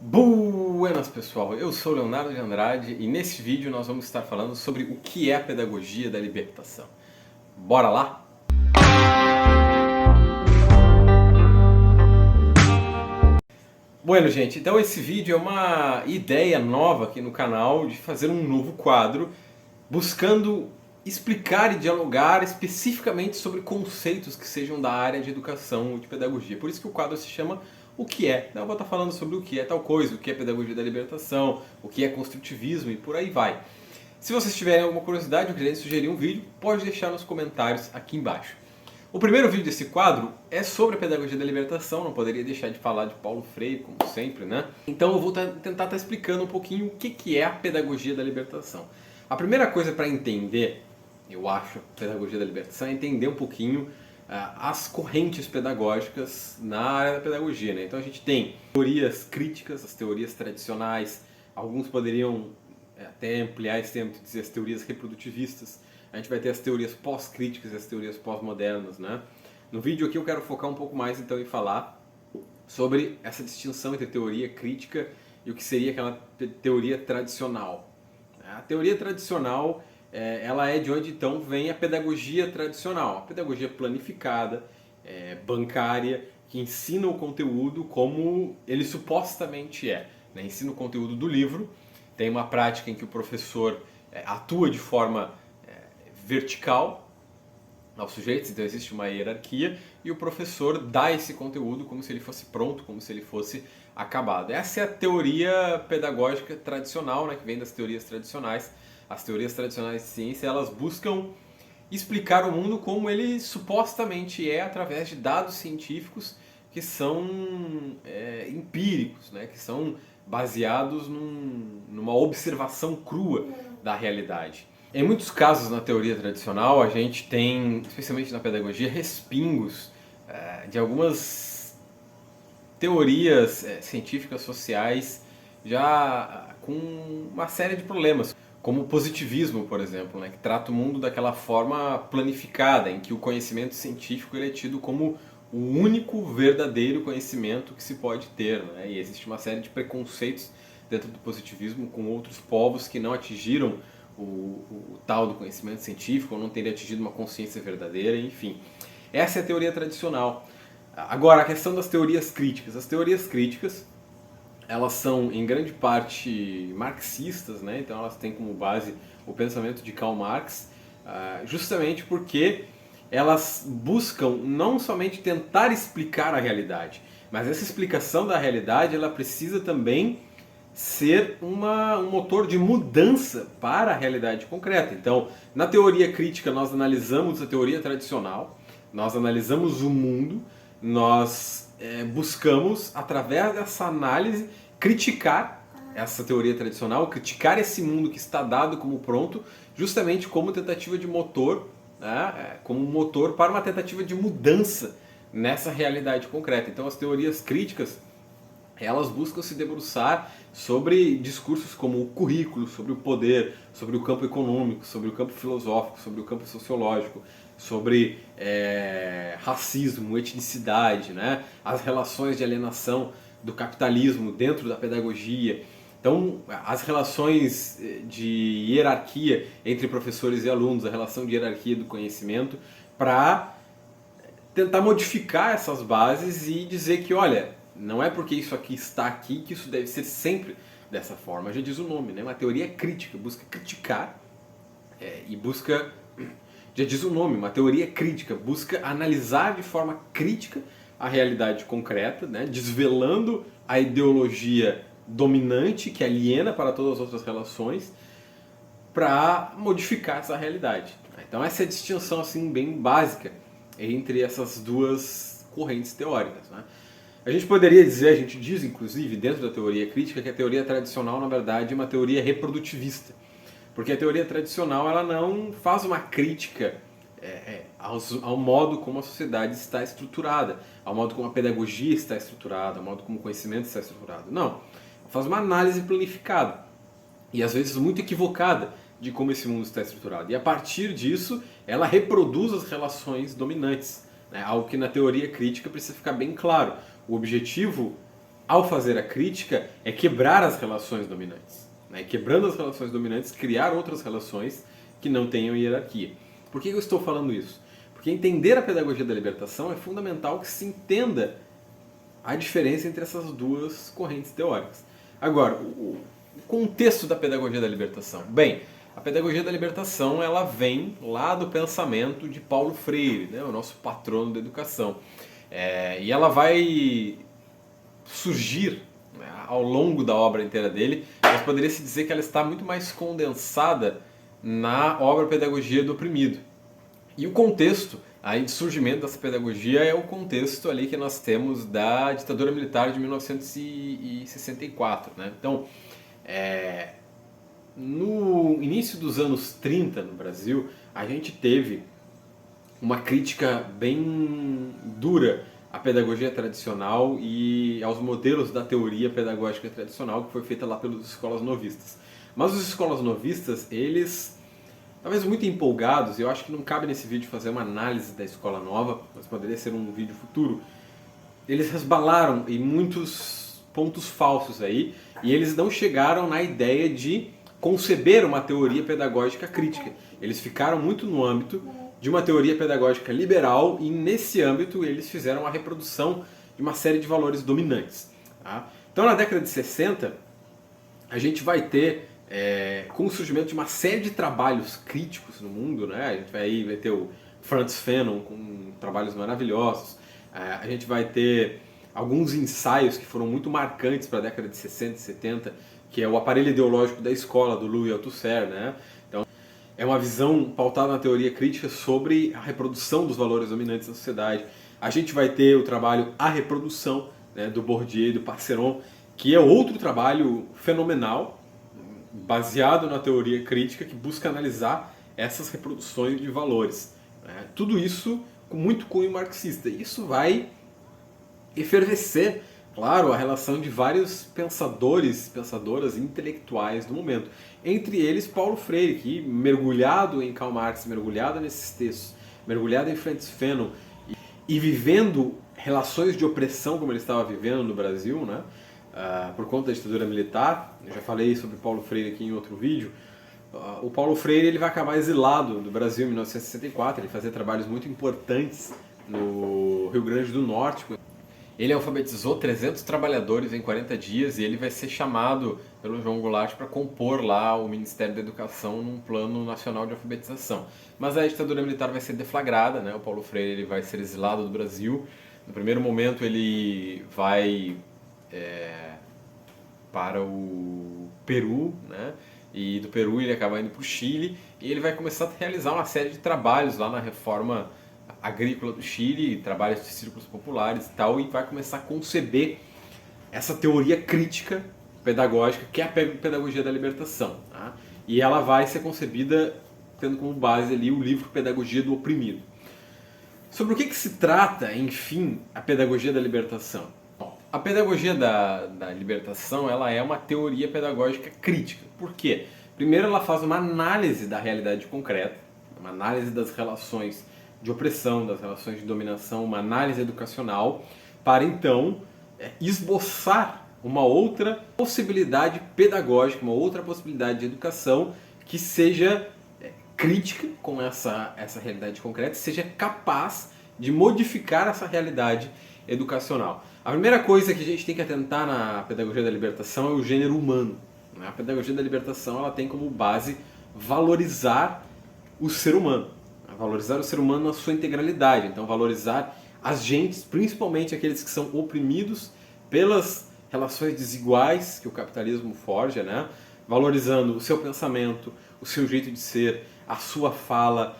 Buenas pessoal, eu sou Leonardo de Andrade e nesse vídeo nós vamos estar falando sobre o que é a pedagogia da libertação. Bora lá? Bueno, gente, então esse vídeo é uma ideia nova aqui no canal de fazer um novo quadro buscando explicar e dialogar especificamente sobre conceitos que sejam da área de educação ou de pedagogia. Por isso que o quadro se chama O que é? Eu vou estar falando sobre o que é tal coisa, o que é pedagogia da libertação, o que é construtivismo e por aí vai. Se vocês tiverem alguma curiosidade ou quiserem sugerir um vídeo, pode deixar nos comentários aqui embaixo. O primeiro vídeo desse quadro é sobre a pedagogia da libertação, não poderia deixar de falar de Paulo Freire, como sempre, né? Então eu vou tentar estar explicando um pouquinho o que é a pedagogia da libertação. A primeira coisa para entender, eu acho, a pedagogia da libertação é entender um pouquinho as correntes pedagógicas na área da pedagogia, né? Então a gente tem teorias críticas, as teorias tradicionais, alguns poderiam até ampliar esse termo e dizer as teorias reprodutivistas. A gente vai ter as teorias pós-críticas e as teorias pós-modernas, né? No vídeo aqui eu quero focar um pouco mais então em falar sobre essa distinção entre teoria crítica e o que seria aquela teoria tradicional. A teoria tradicional, ela é de onde então vem a pedagogia tradicional, a pedagogia planificada, bancária, que ensina o conteúdo como ele supostamente é, né? Ensina o conteúdo do livro, tem uma prática em que o professor atua de forma vertical aos sujeitos, então existe uma hierarquia e o professor dá esse conteúdo como se ele fosse pronto, como se ele fosse acabado. Essa é a teoria pedagógica tradicional, né, que vem das teorias tradicionais. As teorias tradicionais de ciência, elas buscam explicar o mundo como ele supostamente é através de dados científicos que são empíricos, né, que são baseados numa observação crua da realidade. Em muitos casos na teoria tradicional a gente tem, especialmente na pedagogia, respingos de algumas teorias científicas sociais já com uma série de problemas, como o positivismo, por exemplo, né, que trata o mundo daquela forma planificada, em que o conhecimento científico ele é tido como o único verdadeiro conhecimento que se pode ter, né, e existe uma série de preconceitos dentro do positivismo com outros povos que não atingiram o tal do conhecimento científico, ou não teria atingido uma consciência verdadeira, enfim. Essa é a teoria tradicional. Agora, a questão das teorias críticas. As teorias críticas, elas são em grande parte marxistas, né? Então elas têm como base o pensamento de Karl Marx, justamente porque elas buscam não somente tentar explicar a realidade, mas essa explicação da realidade ela precisa também ser um motor de mudança para a realidade concreta. Então, na teoria crítica nós analisamos a teoria tradicional, nós analisamos o mundo, nós buscamos, através dessa análise, criticar essa teoria tradicional, criticar esse mundo que está dado como pronto, justamente como tentativa de motor, né, como um motor para uma tentativa de mudança nessa realidade concreta. Então, as teorias críticas, elas buscam se debruçar sobre discursos como o currículo, sobre o poder, sobre o campo econômico, sobre o campo filosófico, sobre o campo sociológico, sobre racismo, etnicidade, né? As relações de alienação do capitalismo dentro da pedagogia. Então, as relações de hierarquia entre professores e alunos, a relação de hierarquia do conhecimento, para tentar modificar essas bases e dizer que, olha, não é porque isso aqui está aqui que isso deve ser sempre dessa forma. Já diz o nome, né? Uma teoria crítica, busca criticar e busca, já diz o nome, uma teoria crítica, busca analisar de forma crítica a realidade concreta, né? Desvelando a ideologia dominante que aliena para todas as outras relações para modificar essa realidade. Então essa é a distinção assim, bem básica entre essas duas correntes teóricas, né? A gente poderia dizer, a gente diz inclusive dentro da teoria crítica, que a teoria tradicional na verdade é uma teoria reprodutivista. Porque a teoria tradicional ela não faz uma crítica ao modo como a sociedade está estruturada, ao modo como a pedagogia está estruturada, ao modo como o conhecimento está estruturado. Não, ela faz uma análise planificada e às vezes muito equivocada de como esse mundo está estruturado. E a partir disso ela reproduz as relações dominantes, né? Algo que na teoria crítica precisa ficar bem claro. O objetivo ao fazer a crítica, é quebrar as relações dominantes. Né? E quebrando as relações dominantes, criar outras relações que não tenham hierarquia. Por que eu estou falando isso? Porque entender a pedagogia da libertação é fundamental que se entenda a diferença entre essas duas correntes teóricas. Agora, o contexto da pedagogia da libertação. Bem, a pedagogia da libertação ela vem lá do pensamento de Paulo Freire, né, o nosso patrono da educação. E ela vai surgir, né, ao longo da obra inteira dele, mas poderia se dizer que ela está muito mais condensada na obra Pedagogia do Oprimido. E o contexto aí de surgimento dessa pedagogia é o contexto ali que nós temos da ditadura militar de 1964. Né? Então, no início dos anos 30 no Brasil, a gente teve uma crítica bem dura à pedagogia tradicional e aos modelos da teoria pedagógica tradicional que foi feita lá pelas escolas novistas. Mas os escolas novistas, eles, talvez muito empolgados, e eu acho que não cabe nesse vídeo fazer uma análise da escola nova, mas poderia ser um vídeo futuro, eles resbalaram em muitos pontos falsos aí, e eles não chegaram na ideia de conceber uma teoria pedagógica crítica. Eles ficaram muito no âmbito de uma teoria pedagógica liberal e nesse âmbito eles fizeram a reprodução de uma série de valores dominantes. Tá? Então na década de 60 a gente vai ter, com o surgimento de uma série de trabalhos críticos no mundo, né? A gente vai ter o Frantz Fanon com trabalhos maravilhosos, a gente vai ter alguns ensaios que foram muito marcantes para a década de 60 e 70, que é o aparelho ideológico da escola, do Louis Althusser, né? Então, é uma visão pautada na teoria crítica sobre a reprodução dos valores dominantes da sociedade. A gente vai ter o trabalho A Reprodução, né, do Bourdieu e do Passeron, que é outro trabalho fenomenal, baseado na teoria crítica, que busca analisar essas reproduções de valores. Né? Tudo isso com muito cunho marxista. Isso vai efervescer, claro, a relação de vários pensadores, pensadoras intelectuais do momento. Entre eles, Paulo Freire, que mergulhado em Karl Marx, mergulhado nesses textos, mergulhado em Frantz Fanon e vivendo relações de opressão como ele estava vivendo no Brasil, né, por conta da ditadura militar. Eu já falei sobre Paulo Freire aqui em outro vídeo. O Paulo Freire ele vai acabar exilado do Brasil em 1964, ele fazia trabalhos muito importantes no Rio Grande do Norte. Ele alfabetizou 300 trabalhadores em 40 dias e ele vai ser chamado pelo João Goulart para compor lá o Ministério da Educação num plano nacional de alfabetização. Mas a ditadura militar vai ser deflagrada, né? O Paulo Freire ele vai ser exilado do Brasil. No primeiro momento ele vai para o Peru, né? E do Peru ele acaba indo para o Chile e ele vai começar a realizar uma série de trabalhos lá na reforma agrícola do Chile, trabalhos de círculos populares e tal, e vai começar a conceber essa teoria crítica pedagógica que é a pedagogia da libertação. Tá? E ela vai ser concebida tendo como base ali o livro Pedagogia do Oprimido. Sobre o que se trata, enfim, a pedagogia da libertação? Bom, a pedagogia da libertação ela é uma teoria pedagógica crítica. Por quê? Primeiro ela faz uma análise da realidade concreta, uma análise das relações de opressão, das relações de dominação, uma análise educacional, para então esboçar uma outra possibilidade pedagógica, uma outra possibilidade de educação que seja crítica com essa realidade concreta, seja capaz de modificar essa realidade educacional. A primeira coisa que a gente tem que atentar na pedagogia da libertação é o gênero humano. A pedagogia da libertação ela tem como base valorizar o ser humano. Valorizar o ser humano na sua integralidade, então valorizar as gentes, principalmente aqueles que são oprimidos pelas relações desiguais que o capitalismo forja, né? Valorizando o seu pensamento, o seu jeito de ser, a sua fala,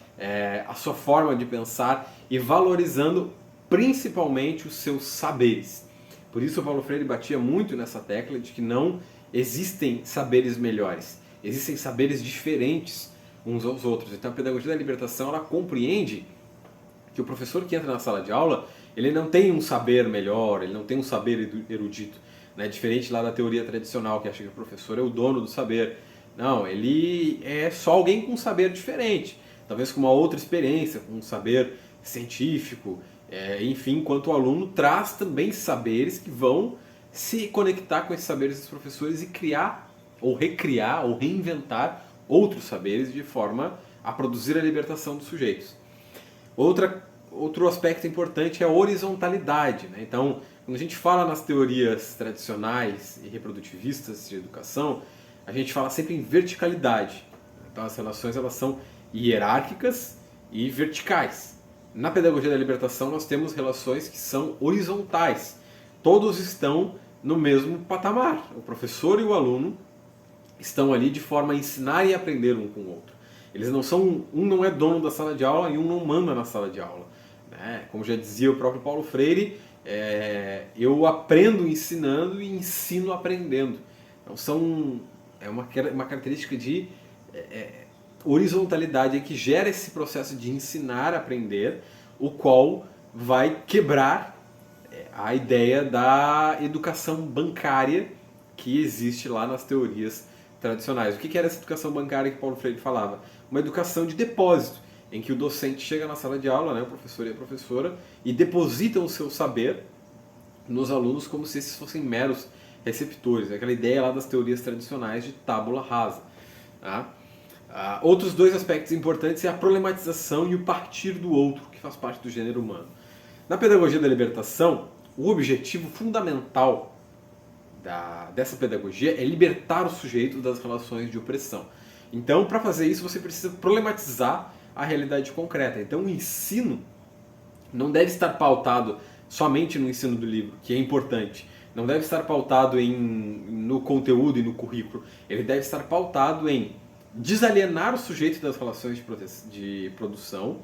a sua forma de pensar e valorizando principalmente os seus saberes. Por isso o Paulo Freire batia muito nessa tecla de que não existem saberes melhores, existem saberes diferentes uns aos outros. Então a pedagogia da libertação ela compreende que o professor que entra na sala de aula ele não tem um saber melhor, ele não tem um saber erudito, né? Diferente lá da teoria tradicional que acha que o professor é o dono do saber. Não, ele é só alguém com um saber diferente, talvez com uma outra experiência, com um saber científico, enfim, enquanto o aluno traz também saberes que vão se conectar com esses saberes dos professores e criar, ou recriar, ou reinventar outros saberes de forma a produzir a libertação dos sujeitos. Outro aspecto importante é a horizontalidade, né? Então, quando a gente fala nas teorias tradicionais e reprodutivistas de educação, a gente fala sempre em verticalidade. Então, as relações elas são hierárquicas e verticais. Na pedagogia da libertação, nós temos relações que são horizontais. Todos estão no mesmo patamar. O professor e o aluno estão ali de forma a ensinar e aprender um com o outro. Eles não são, um não é dono da sala de aula e um não manda na sala de aula, né? Como já dizia o próprio Paulo Freire, eu aprendo ensinando e ensino aprendendo. Então é uma característica de horizontalidade que gera esse processo de ensinar a aprender, o qual vai quebrar a ideia da educação bancária que existe lá nas teorias tradicionais. O que era essa educação bancária que Paulo Freire falava? Uma educação de depósito, em que o docente chega na sala de aula, né, o professor e a professora, e depositam o seu saber nos alunos como se esses fossem meros receptores. Aquela ideia lá das teorias tradicionais de tábula rasa. Tá? Outros dois aspectos importantes é a problematização e o partir do outro, que faz parte do gênero humano. Na pedagogia da libertação, o objetivo fundamental dessa pedagogia é libertar o sujeito das relações de opressão. Então, para fazer isso, você precisa problematizar a realidade concreta. Então, o ensino não deve estar pautado somente no ensino do livro, que é importante. Não deve estar pautado no conteúdo e no currículo. Ele deve estar pautado em desalienar o sujeito das relações de produção,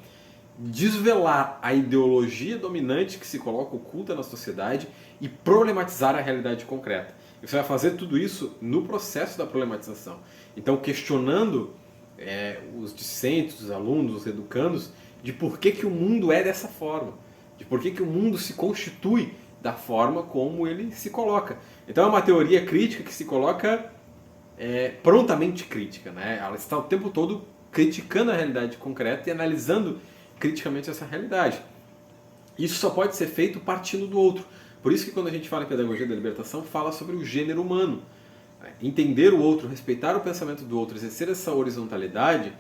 desvelar a ideologia dominante que se coloca oculta na sociedade e problematizar a realidade concreta. E você vai fazer tudo isso no processo da problematização. Então, questionando os discentes, os alunos, os educandos, de por que o mundo é dessa forma, de por que o mundo se constitui da forma como ele se coloca. Então, é uma teoria crítica que se coloca prontamente crítica, né? Ela está o tempo todo criticando a realidade concreta e analisando criticamente essa realidade. Isso só pode ser feito partindo do outro. Por isso que quando a gente fala em pedagogia da libertação, fala sobre o gênero humano. Entender o outro, respeitar o pensamento do outro, exercer essa horizontalidade,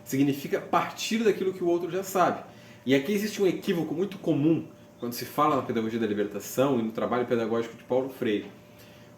significa partir daquilo que o outro já sabe. E aqui existe um equívoco muito comum quando se fala na pedagogia da libertação e no trabalho pedagógico de Paulo Freire.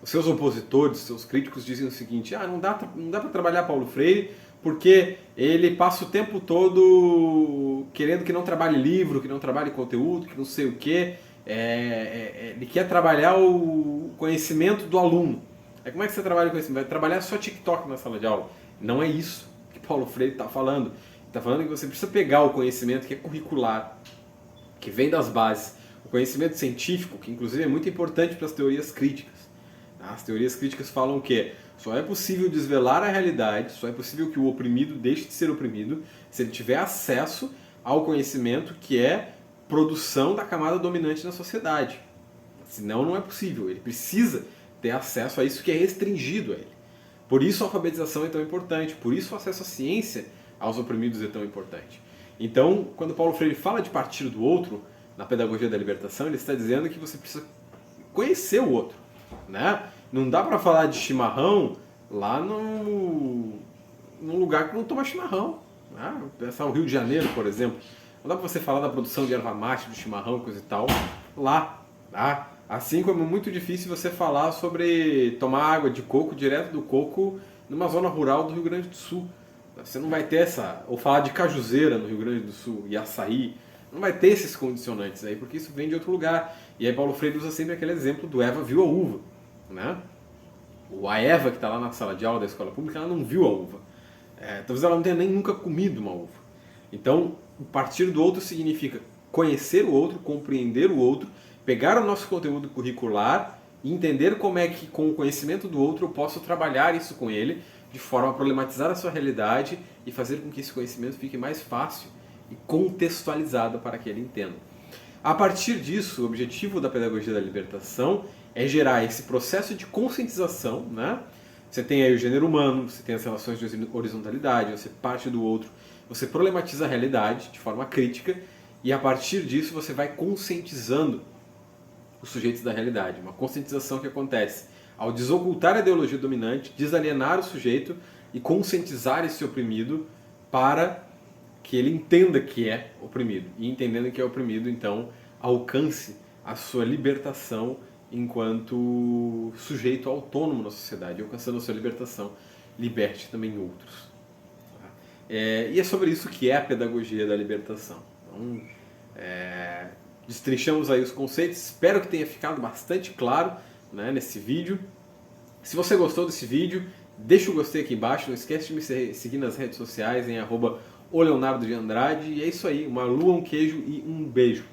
Os seus opositores, os seus críticos dizem o seguinte: não dá para trabalhar Paulo Freire porque ele passa o tempo todo querendo que não trabalhe livro, que não trabalhe conteúdo, que não sei o quê. Ele quer trabalhar o conhecimento do aluno. Como é que você trabalha o conhecimento? Vai trabalhar só TikTok na sala de aula. Não é isso que Paulo Freire está falando. Ele está falando que você precisa pegar o conhecimento que é curricular, que vem das bases, o conhecimento científico, que inclusive é muito importante para as teorias críticas. As teorias críticas falam que só é possível desvelar a realidade, só é possível que o oprimido deixe de ser oprimido se ele tiver acesso ao conhecimento que é produção da camada dominante na sociedade. Senão não é possível. Ele precisa ter acesso a isso que é restringido a ele. Por isso a alfabetização é tão importante, por isso o acesso à ciência aos oprimidos é tão importante. Então, quando Paulo Freire fala de partir do outro, na pedagogia da libertação, ele está dizendo que você precisa conhecer o outro, né? Não dá para falar de chimarrão lá num lugar que não toma chimarrão, né? Pensar o Rio de Janeiro, por exemplo. Não dá para você falar da produção de erva mate, do chimarrão, coisa e tal, lá, tá? Assim como é muito difícil você falar sobre tomar água de coco direto do coco numa zona rural do Rio Grande do Sul. Você não vai ter essa... Ou falar de cajuzeira no Rio Grande do Sul e açaí. Não vai ter esses condicionantes aí, porque isso vem de outro lugar. E aí Paulo Freire usa sempre aquele exemplo do Eva viu a uva, né? A Eva que está lá na sala de aula da escola pública, ela não viu a uva. Talvez ela não tenha nem nunca comido uma uva. Então, o partir do outro significa conhecer o outro, compreender o outro, pegar o nosso conteúdo curricular e entender como é que, com o conhecimento do outro, eu posso trabalhar isso com ele de forma a problematizar a sua realidade e fazer com que esse conhecimento fique mais fácil e contextualizado para que ele entenda. A partir disso, o objetivo da pedagogia da libertação é gerar esse processo de conscientização, né? Você tem aí o gênero humano, você tem as relações de horizontalidade, você parte do outro, você problematiza a realidade de forma crítica e a partir disso você vai conscientizando os sujeitos da realidade. Uma conscientização que acontece ao desocultar a ideologia dominante, desalienar o sujeito e conscientizar esse oprimido para que ele entenda que é oprimido. E entendendo que é oprimido, então, alcance a sua libertação enquanto sujeito autônomo na sociedade. Alcançando a sua libertação, liberte também outros. E é sobre isso que é a pedagogia da libertação. Então, destrinchamos aí os conceitos, espero que tenha ficado bastante claro, né, nesse vídeo. Se você gostou desse vídeo, deixa o gostei aqui embaixo, não esquece de me seguir nas redes sociais em @oleonardodeandrade. E é isso aí, uma lua, um queijo e um beijo.